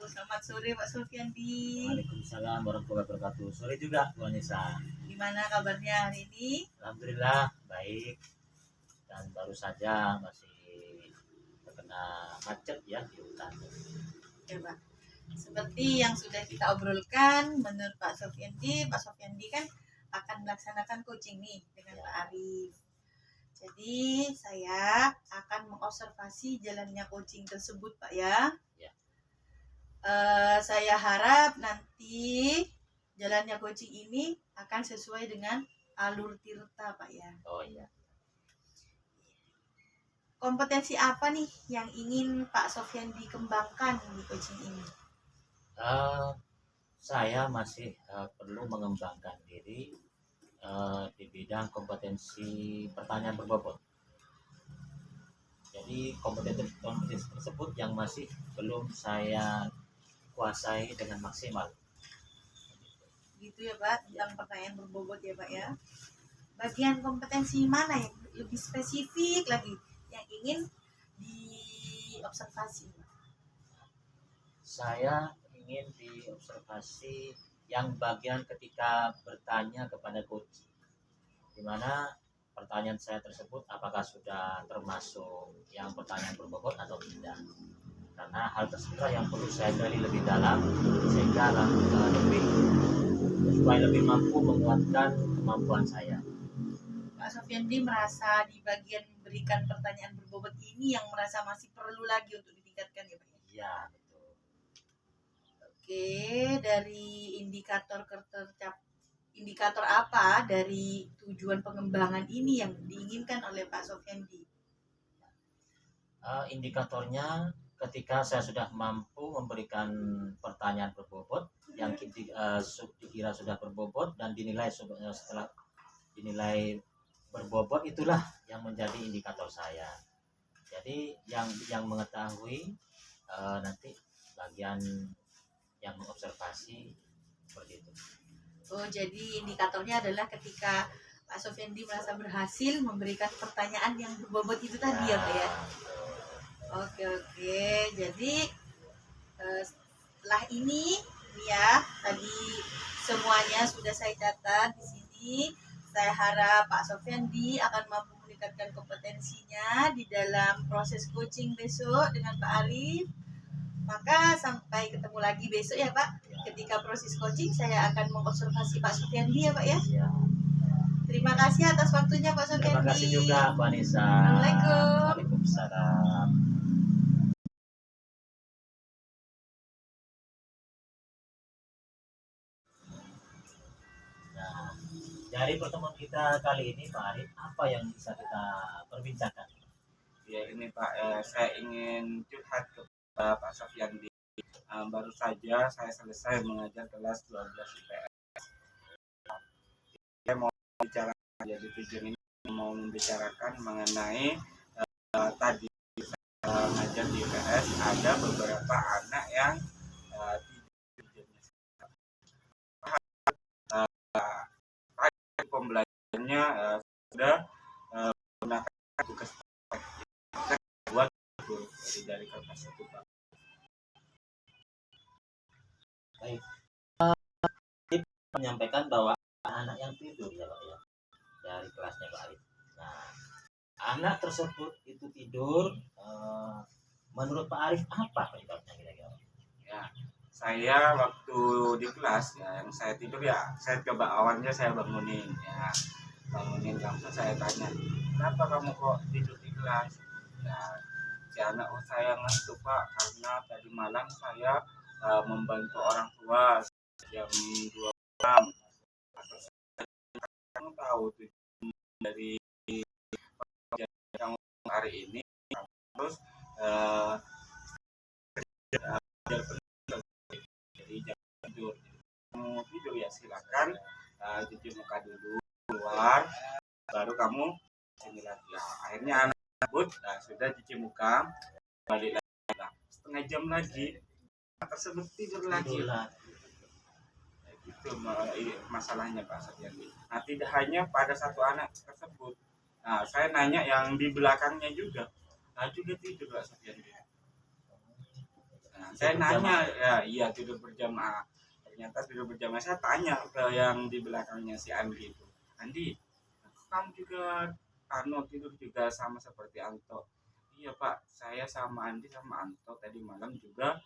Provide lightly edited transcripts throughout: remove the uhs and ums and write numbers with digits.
Selamat sore Pak Sofiandi. Waalaikumsalam warahmatullahi wabarakatuh. Sore juga Bu Anissa. Gimana kabarnya hari ini? Alhamdulillah baik. Dan baru saja masih terkena macet ya di hutan. Ya Pak. Seperti yang sudah kita obrolkan, menurut Pak Sofiandi kan akan melaksanakan coaching nih dengan Pak Arif. Jadi saya akan mengobservasi jalannya coaching tersebut Pak ya. Saya harap nanti jalannya coaching ini akan sesuai dengan alur Tirta Pak ya. Oh iya. Kompetensi apa nih yang ingin Pak Sofian dikembangkan di coaching ini? Saya masih perlu mengembangkan diri di bidang kompetensi pertanyaan berbobot. Jadi kompetensi tersebut yang masih belum saya kuasai dengan maksimal. Gitu ya Pak, tentang pertanyaan berbobot ya Pak ya. Bagian kompetensi mana yang lebih spesifik lagi yang ingin diobservasi? Saya ingin diobservasi yang bagian ketika bertanya kepada coach, di mana pertanyaan saya tersebut apakah sudah termasuk yang pertanyaan berbobot atau tidak, karena hal tersebut yang perlu saya gali lebih dalam sehingga supaya lebih mampu menguatkan kemampuan saya. Pak Sofiandi merasa di bagian memberikan pertanyaan berbobot ini yang merasa masih perlu lagi untuk ditingkatkan ya Pak? Iya, betul. Oke, dari indikator apa dari tujuan pengembangan ini yang diinginkan oleh Pak Sofiandi? Indikatornya ketika saya sudah mampu memberikan pertanyaan berbobot yang dikira sudah berbobot dan dinilai setelah dinilai berbobot, itulah yang menjadi indikator saya. Jadi yang mengetahui nanti bagian yang mengobservasi seperti itu. Oh, jadi indikatornya adalah ketika Pak Sofiandi merasa berhasil memberikan pertanyaan yang berbobot itu tadi ya Pak ya. Oke, jadi setelah ini ya tadi semuanya sudah saya catat di sini. Saya harap Pak Sofiandi akan mampu meningkatkan kompetensinya di dalam proses coaching besok dengan Pak Arif. Maka sampai ketemu lagi besok ya Pak. Ketika proses coaching saya akan mengobservasi Pak Sofiandi ya Pak ya. Terima kasih atas waktunya Pak Sofiandi. Terima kasih juga Bu Anissa. Assalamualaikum. Waalaikumsalam. Nah, dari pertemuan kita kali ini Pak Arif, apa yang bisa kita perbincangkan? Ya ini Pak, saya ingin curhat kepada Pak Sofiandi. Baru saja saya selesai mengajar kelas 12 IPS. Saya mau bicara jadi tujuan ini mau membicarakan mengenai tadi saya mengajar di IPS ada beberapa anak yang pembelajarannya sudah menggunakan tugas buat dari kertas itu Pak. Baik. Menyampaikan bahwa anak yang tidur ya Pak ya, dari kelasnya Pak Arif. Nah, anak tersebut itu tidur, menurut Pak Arif apa penyebabnya kira-kira? Ya, saya waktu di kelas ya, yang saya tidur ya, saya coba awalnya saya bangunin langsung saya tanya, kenapa kamu kok tidur di kelas? Ya, si anak saya ngantuk Pak, karena tadi malam saya membantu orang tua jam 2 malam. Atau kamu tahu dari kamu hari ini terus jadi jangan tidur. Kamu tidur ya silakan cuci muka dulu keluar, baru kamu sini lagi. Ya, akhirnya anak tersebut sudah cuci muka, balik lagi setengah jam lagi tersebut tidur lagi. Itu masalahnya Pak Sofiandi. Nah, tidak hanya pada satu anak tersebut. Nah, saya nanya yang di belakangnya juga. Juga tidur Pak Sofiandi. Nah, Nah, saya nanya, ya iya tidur berjamaah. Ternyata tidur berjamaah, saya tanya ke yang di belakangnya si Andi itu. Andi, kamu juga tidur juga sama seperti Anto? Iya Pak, saya sama Andi sama Anto tadi malam juga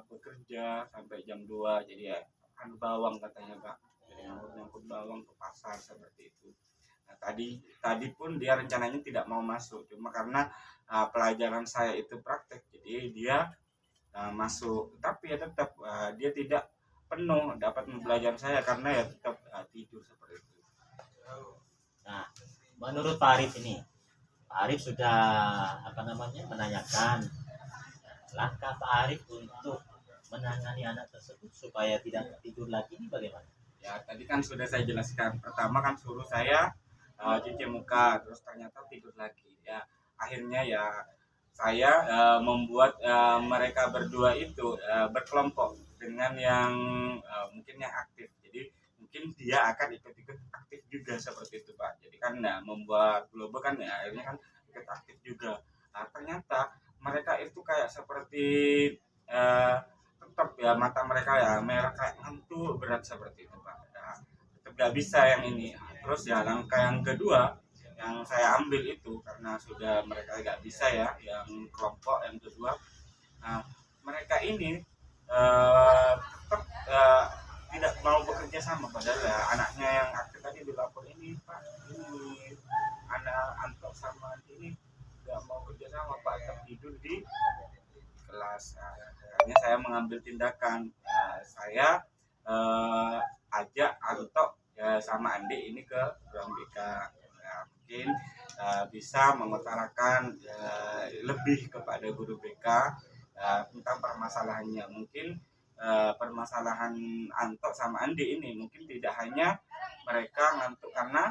bekerja sampai jam 2, jadi ya kan bawang katanya Pak. Jadi nyangkut bawang ke pasar seperti itu. Nah, tadi pun dia rencananya tidak mau masuk, cuma karena pelajaran saya itu praktek, jadi dia masuk. Tapi ya tetap dia tidak penuh dapat pembelajaran saya karena ya tetap tidur seperti itu. Nah, menurut Pak Arif ini, Pak Arif sudah menanyakan langkah Pak Arif untuk menangani anak tersebut supaya tidak tidur lagi ini bagaimana? Ya tadi kan sudah saya jelaskan. Pertama kan suruh saya cuci muka, terus ternyata tidur lagi. Ya akhirnya ya saya membuat mereka berdua itu berkelompok dengan yang mungkin yang aktif. Jadi mungkin dia akan ikut-ikut aktif juga seperti itu Pak. Jadi kan membuat global kan ya akhirnya kan ikut aktif juga. Nah ternyata mereka itu kayak seperti tetap ya mata mereka ya merah kayak ngantuk berat seperti itu Pak. Nah, tetap gak bisa yang ini. Terus ya langkah yang kedua yang saya ambil itu karena sudah mereka nggak bisa ya yang kelompok yang kedua, nah mereka ini tetap tidak mau bekerja sama padahal ya anaknya yang aktif tadi dilapor ini Pak, ini anak Anto sama ini nggak mau kerja sama Pak, tetap tidur di kelas. Akhirnya saya mengambil tindakan, saya ajak Anto sama Andi ini ke ruang BK. Mungkin bisa mengutarakan lebih kepada guru BK tentang permasalahannya. Mungkin permasalahan Anto sama Andi ini mungkin tidak hanya mereka ngantuk karena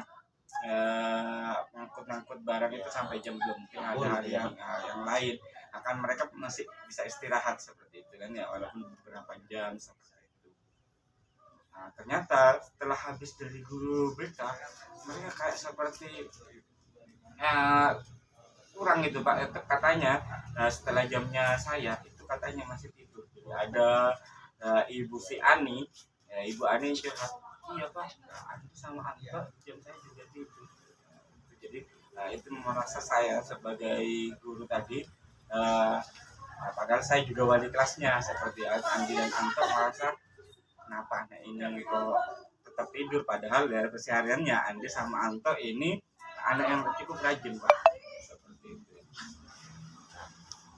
ngangkut-ngangkut barang itu sampai jam 2, mungkin ada hal yang lain akan mereka masih bisa istirahat seperti itu kan ya walaupun beberapa jam seperti itu. Nah, ternyata setelah habis dari guru BK mereka kayak seperti kurang itu Pak katanya. Setelah jamnya saya itu katanya masih tidur. Jadi ada ibu si Ani, ibu Ani curhat, iya Pak, Ani sama Anto jam saya juga tidur. Jadi itu merasa saya sebagai guru tadi padahal saya juga wali kelasnya seperti Andi dan Anto merasa kenapa anak ini kok tetap tidur padahal dari kesehariannya Andi sama Anto ini anak yang cukup rajin Pak seperti itu.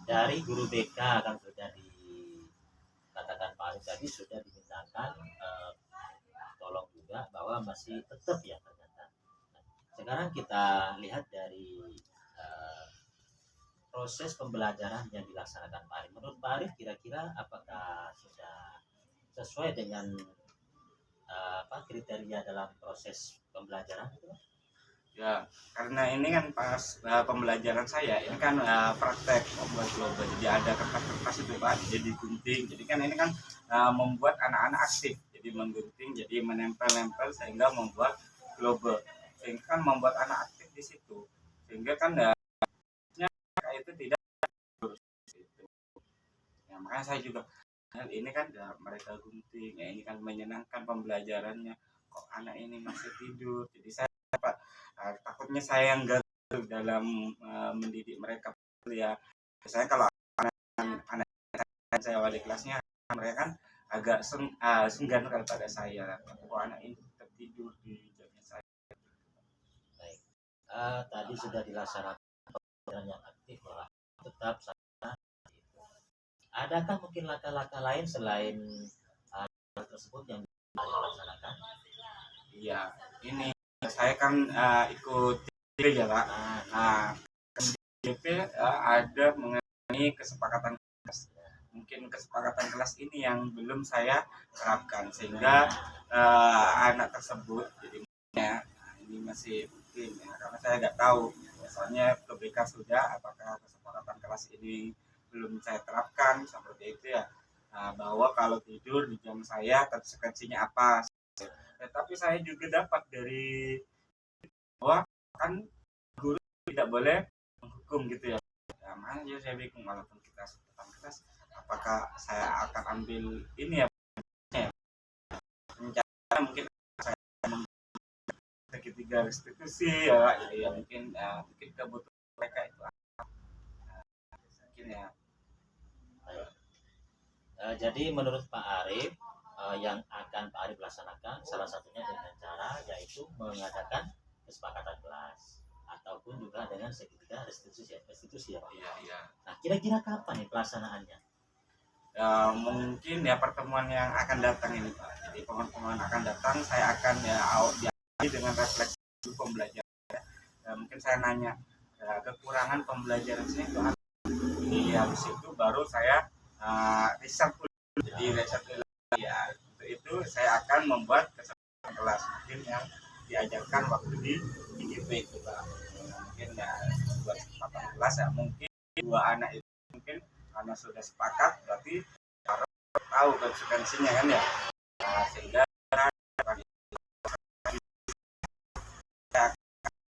Dari guru BK kan sudah dikatakan Pak Arif tadi sudah dimintakan tolong juga bahwa masih tetap ya ternyata. Sekarang kita lihat dari proses pembelajaran yang dilaksanakan Pak Arif. Menurut Pak Arif kira-kira apakah sudah sesuai dengan kriteria dalam proses pembelajaran itu? Ya, karena ini kan pas pembelajaran saya, ini kan praktek membuat global. Jadi ada kertas-kertas itu Pak, jadi gunting. Jadi kan ini kan membuat anak-anak aktif. Jadi menggunting, jadi menempel-nempel sehingga membuat global. Sehingga kan membuat anak aktif di situ. Sehingga kan itu tidak gitu. Ya, makanya saya juga ini kan mereka gunting, ya ini kan menyenangkan pembelajarannya. Kok anak ini masih tidur? Jadi saya takutnya saya yang gagal dalam mendidik mereka ya. Biasanya kalau anak saya wali kelasnya mereka kan agak senggan kepada saya. Kok anak ini tetap tidur di jamnya saya. Baik, tadi sudah dilaksanakan pembelajaran yang aktif ya, tetap sana. Adakah mungkin langkah-langkah lain selain tersebut yang dilaksanakan? Iya, ini saya kan ikut DP ya Pak. Nah, DP ada mengenai kesepakatan kelas. Mungkin kesepakatan kelas ini yang belum saya terapkan sehingga anak tersebut jadi ini masih mungkin ya, karena saya nggak tahu. Misalnya ke BK sudah, apakah kesepakatan kelas ini belum saya terapkan seperti itu ya. Bahwa kalau tidur di jam saya konsekuensinya apa. Tapi saya juga dapat dari bahwa kan guru tidak boleh menghukum gitu ya. Makanya saya bingung walaupun kita sepotong kelas apakah saya akan ambil ini ya, rencana mungkin saya segitiga restitusi ya, jadi ya mungkin kebutuhan mereka itu mungkin ya. Jadi menurut Pak Arif, yang akan Pak Arif laksanakan salah satunya dengan cara yaitu mengadakan kesepakatan kelas ataupun juga dengan segitiga restitusi ya Pak. Iya, iya. Nah, kira-kira kapan nih pelaksanaannya? Ya, mungkin ya pertemuan yang akan datang ini Pak. Jadi pertemuan akan datang saya akan ya diawali dengan refleksi pembelajaran. Ya, mungkin saya nanya ya, kekurangan pembelajaran saya itu apa. Jadi habis itu baru saya riset dulu. Jadi riset dulu ya, untuk itu saya akan membuat kesempatan kelas mungkin yang diajarkan waktu di IGP itu Pak. Mungkin ya buat kesempatan kelas ya, mungkin dua anak itu mungkin karena sudah sepakat berarti harus tahu konsekuensinya kan ya. Nah, sehingga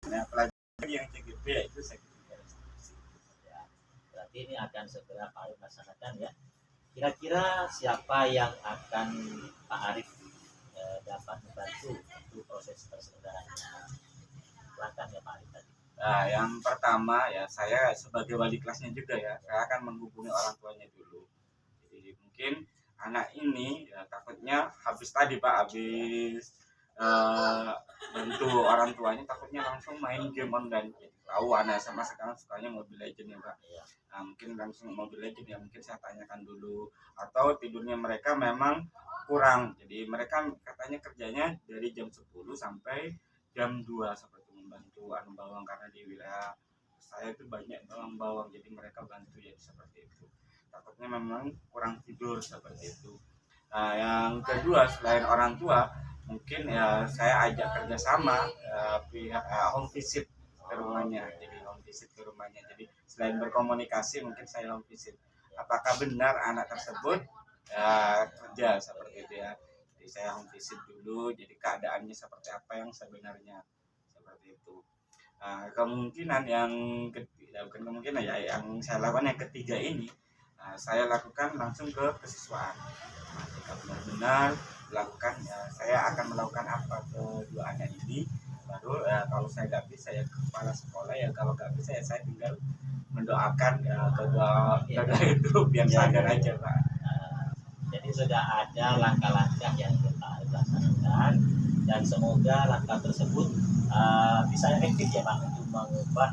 pelajaran yang CGP yaitu segitiga restitusi. Berarti ini akan segera Pak Arif laksanakan ya. Kira-kira siapa yang akan Pak Arif dapat membantu untuk proses terselenggaranya langkahnya Pak Arif tadi? Nah, yang pertama ya saya sebagai wali kelasnya juga ya, saya akan menghubungi orang tuanya dulu. Jadi mungkin anak ini ya takutnya habis tadi Pak, habis bantu orang tuanya takutnya langsung main game online. Jadi, tahu anak SMA sekarang sukanya Mobile Legends ya Pak. Nah, mungkin langsung Mobile Legends ya mungkin saya tanyakan dulu, atau tidurnya mereka memang kurang. Jadi mereka katanya kerjanya dari jam 10 sampai jam 2 seperti membantu anu bawang, karena di wilayah saya itu banyak bawang-bawang, jadi mereka bantu ya seperti itu. Takutnya memang kurang tidur seperti itu. Nah, yang kedua selain orang tua, mungkin ya saya ajak kerjasama pihak home visit ke rumahnya. Jadi home visit ke rumahnya. Jadi selain berkomunikasi, mungkin saya home visit. Apakah benar anak tersebut kerja seperti itu ya? Jadi saya home visit dulu. Jadi keadaannya seperti apa yang sebenarnya seperti itu. Kemungkinan yang ketiga, bukan kemungkinan ya, yang saya lakukan yang ketiga ini, saya lakukan langsung ke kesiswaan. Nah, jika benar-benar dilakukan ya, saya akan melakukan apa ke dua anak ini. Baru kalau saya nggak bisa ya ke kepala sekolah, ya kalau nggak bisa ya saya tinggal mendoakan ya kedua itu biar sadar aja Pak. Jadi sudah ada langkah-langkah yang kita laksanakan dan semoga langkah tersebut bisa efektif ya Pak untuk mengubah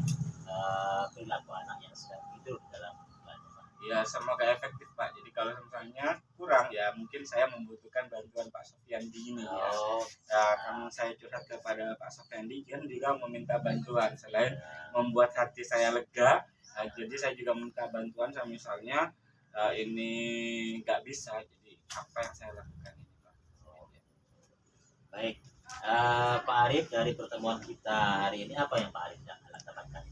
perilaku anak yang sedang tidur dalam bulan. Ya semoga efektif Pak. Jadi kalau misalnya kurang ya mungkin saya membutuhkan bantuan Pak Sofiandi ini ya. Karena saya curhat kepada Pak Sofiandi, dia juga meminta bantuan selain membuat hati saya lega. Jadi saya juga minta bantuan, sama misalnya ini nggak bisa, jadi apa yang saya lakukan ini Pak. Baik, Pak Arif, dari pertemuan kita hari ini apa yang Pak Arif dapatkan?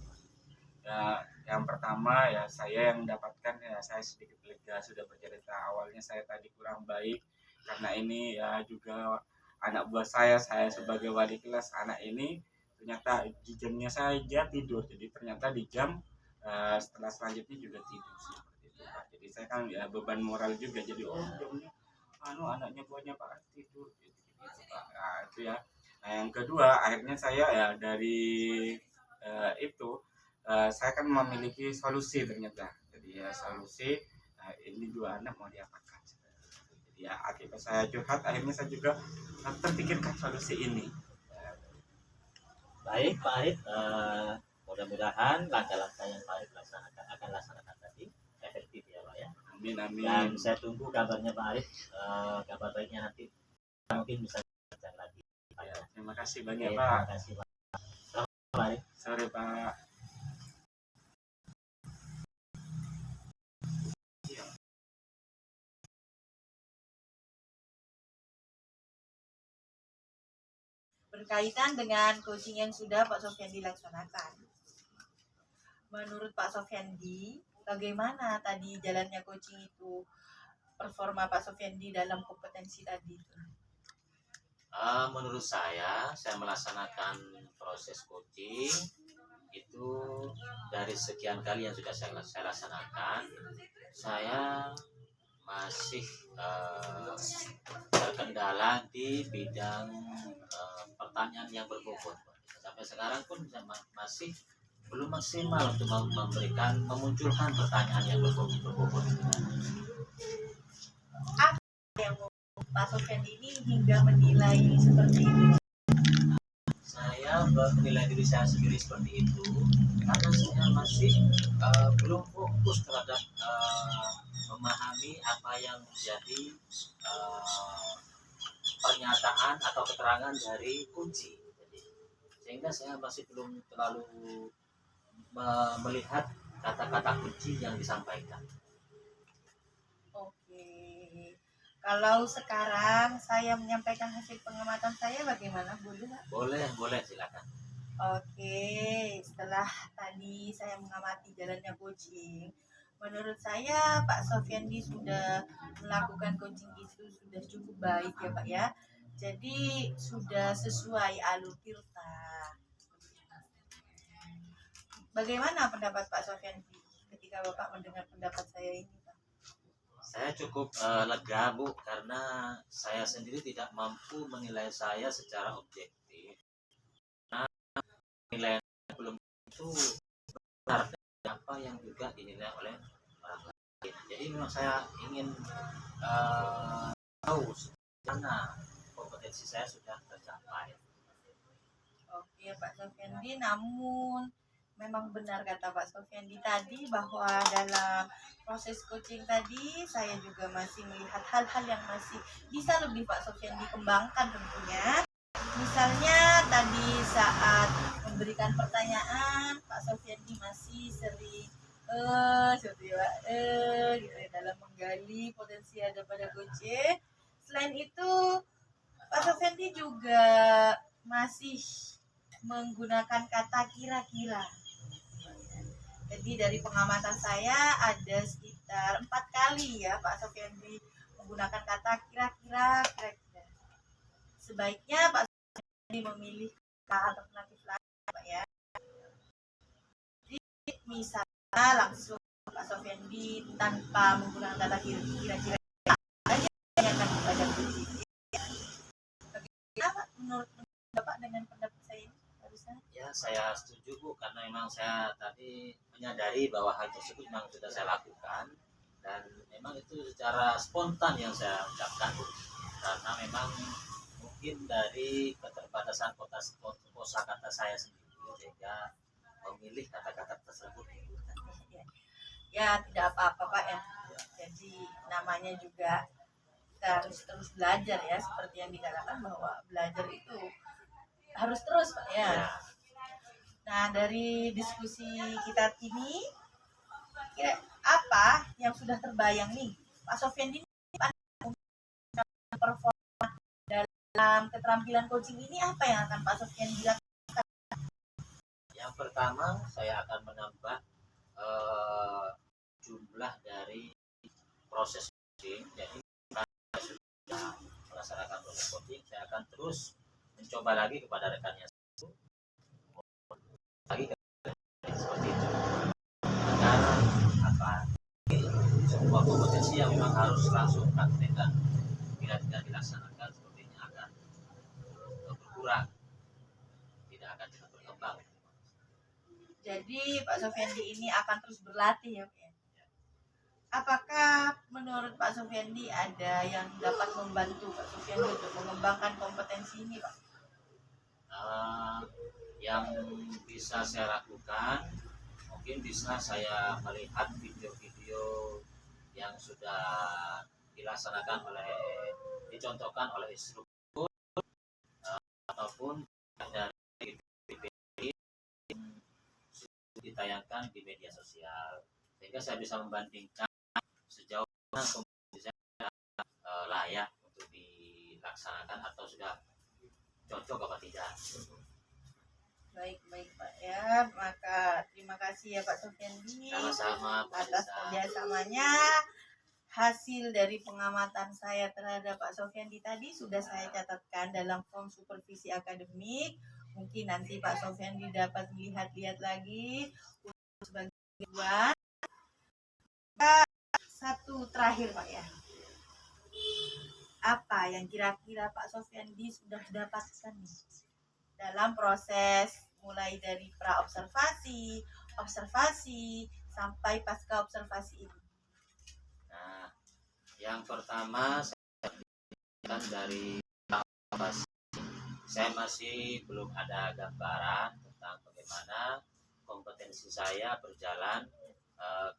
Ya, yang pertama ya saya yang mendapatkan ya saya sedikit lega, sudah bercerita awalnya saya tadi kurang baik karena ini ya juga anak buah saya sebagai wali kelas, anak ini ternyata di jamnya saja tidur, jadi ternyata di jam setelah selanjutnya juga tidur seperti itu Pak. Jadi saya kan ya beban moral juga, jadi jamnya anaknya buahnya Pak tidur gitu, Pak. Nah, itu ya. Nah, yang kedua akhirnya saya ya dari itu saya kan memiliki solusi ternyata. Jadi ya solusi ini dua anak mau diapakan. Jadi ya akibat saya curhat akhirnya saya juga terpikirkan solusi ini. Baik Pak Arif, mudah-mudahan langkah-langkah yang Pak Arif akan laksanakan tadi efektif ya Pak ya. Amin amin. Dan saya tunggu kabarnya Pak Arif, kabar baiknya nanti mungkin bisa bicara lagi. Ya, terima kasih banyak Oke, Pak. terima kasih Pak. Selamat Pak Arif. Sore Pak. Berkaitan dengan coaching yang sudah Pak Sofiandi laksanakan. Menurut Pak Sofiandi, bagaimana tadi jalannya coaching itu, performa Pak Sofiandi dalam kompetensi tadi? Menurut saya melaksanakan proses coaching itu dari sekian kali yang sudah saya laksanakan, saya masih terkendala di bidang pertanyaan yang berbobot. Sampai sekarang pun masih belum maksimal untuk memunculkan pertanyaan yang berbobot. Apa yang membuat Pak Sofyan ini hingga menilai seperti itu? Saya menilai diri saya sendiri seperti itu karena saya masih belum fokus terhadap memahami apa yang menjadi pernyataan atau keterangan dari kunci. Sehingga saya masih belum terlalu melihat kata-kata kunci yang disampaikan. Oke. Kalau sekarang saya menyampaikan hasil pengamatan saya bagaimana? Boleh nggak? Boleh, silakan. Oke, setelah tadi saya mengamati jalannya coaching, menurut saya Pak Sofyandi sudah melakukan coaching itu sudah cukup baik ya Pak ya. Jadi sudah sesuai alur tirta. Bagaimana pendapat Pak Sofyandi ketika Bapak mendengar pendapat saya ini Pak? Saya cukup lega Bu karena saya sendiri tidak mampu menilai saya secara objektif. Nah, penilaian belum itu benar apa yang juga dinilai oleh orang lain. Jadi memang saya ingin tahu mana kompetensi saya sudah tercapai. Oke Pak Sofyandi, namun memang benar kata Pak Sofyandi tadi bahwa dalam proses coaching tadi saya juga masih melihat hal-hal yang masih bisa lebih Pak Sofyandi kembangkan tentunya. Misalnya tadi saat memberikan pertanyaan Pak Sofyandi masih sering seperti Pak gitu ya, dalam menggali potensi ada pada coaching. Selain itu Pak Sofyandi juga masih menggunakan kata kira-kira. Jadi dari pengamatan saya ada sekitar 4 kali ya Pak Sofyandi menggunakan kata kira-kira. Sebaiknya Pak Sofyandi memilih kata alternatif lain Pak ya. Jadi misalnya langsung Pak Sofyandi tanpa menggunakan kata kira-kira aja yang akan dibaca kunci. Bagaimana menurut Bapak dengan pendapat saya ini? Ya, saya setuju Bu karena memang saya tadi menyadari bahwa hal tersebut memang sudah saya lakukan dan memang itu secara spontan yang saya ucapkan Bu. Karena memang mungkin dari keterbatasan kosakata saya sendiri sehingga memilih kata-kata tersebut. Ya tidak apa-apa Pak ya. Jadi namanya juga kita harus terus belajar ya, seperti yang dikatakan bahwa belajar itu harus terus Pak ya. Nah dari diskusi kita ini kira apa yang sudah terbayang nih Pak Sofyandi performa dalam keterampilan coaching ini, apa yang akan Pak Sofyandi lakukan? Yang pertama saya akan menambah jumlah dari proses coaching. Jadi saya sudah melaksanakan proses coaching, saya akan terus mencoba lagi kepada rekannya lagi seperti itu agar sebuah kompetensi yang memang harus langsung praktekkan bila tidak dilaksanakan sepertinya akan berkurang, tidak akan cepat berkembang. Jadi Pak Sofyandi ini akan terus berlatih ya Pak. Apakah menurut Pak Sofyandi ada yang dapat membantu Pak Sofyandi untuk mengembangkan kompetensi ini Pak? Yang bisa saya lakukan mungkin bisa saya melihat video-video yang sudah dicontohkan oleh instruktur ataupun dari video yang sudah ditayangkan di media sosial sehingga saya bisa membandingkan sejauh mana kompetensi saya layak untuk dilaksanakan atau sudah cocok apa tidak. Baik Pak ya, maka terima kasih ya Pak Sofyandi atas kerjasamanya. Hasil dari pengamatan saya terhadap Pak Sofyandi tadi sudah saya catatkan dalam form supervisi akademik. Mungkin nanti Pak Sofyandi dapat melihat-lihat lagi sebagai tujuan. satu terakhir Pak ya. Apa yang kira-kira Pak Sofyandi sudah dapatkan nih dalam proses mulai dari pra observasi, observasi sampai pasca observasi ini? Nah, yang pertama saya kan dari observasi, saya masih belum ada gambaran tentang bagaimana kompetensi saya berjalan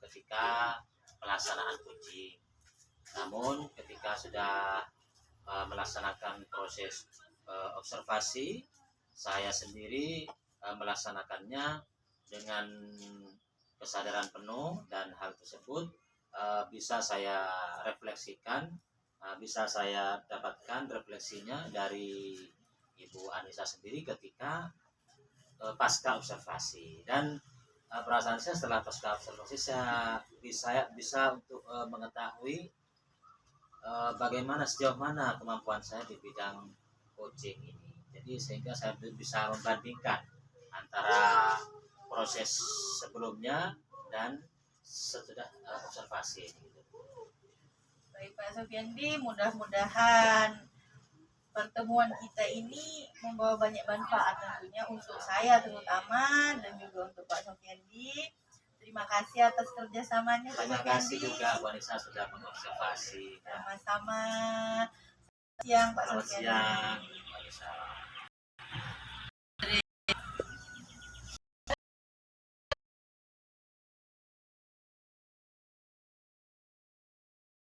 ketika pelaksanaan coaching. Namun ketika sudah melaksanakan proses observasi, saya sendiri melaksanakannya dengan kesadaran penuh, dan hal tersebut bisa saya refleksikan, bisa saya dapatkan refleksinya dari Ibu Anissa sendiri ketika pasca observasi. Dan perasaan saya setelah pasca observasi saya bisa untuk mengetahui bagaimana, sejauh mana kemampuan saya di bidang coaching ini. Jadi sehingga saya bisa membandingkan antara proses sebelumnya dan sesudah observasi. Baik Pak Sofyandi, mudah-mudahan pertemuan kita ini membawa banyak manfaat tentunya untuk saya terutama, dan juga untuk Pak Sofyandi. Terima kasih atas kerjasamanya Pak Terima Sofyandi. kasih juga Bu Anissa sudah mengobservasi. Sama-sama. Siang Pak Selamat Sofyandi. siang, Bu Anissa.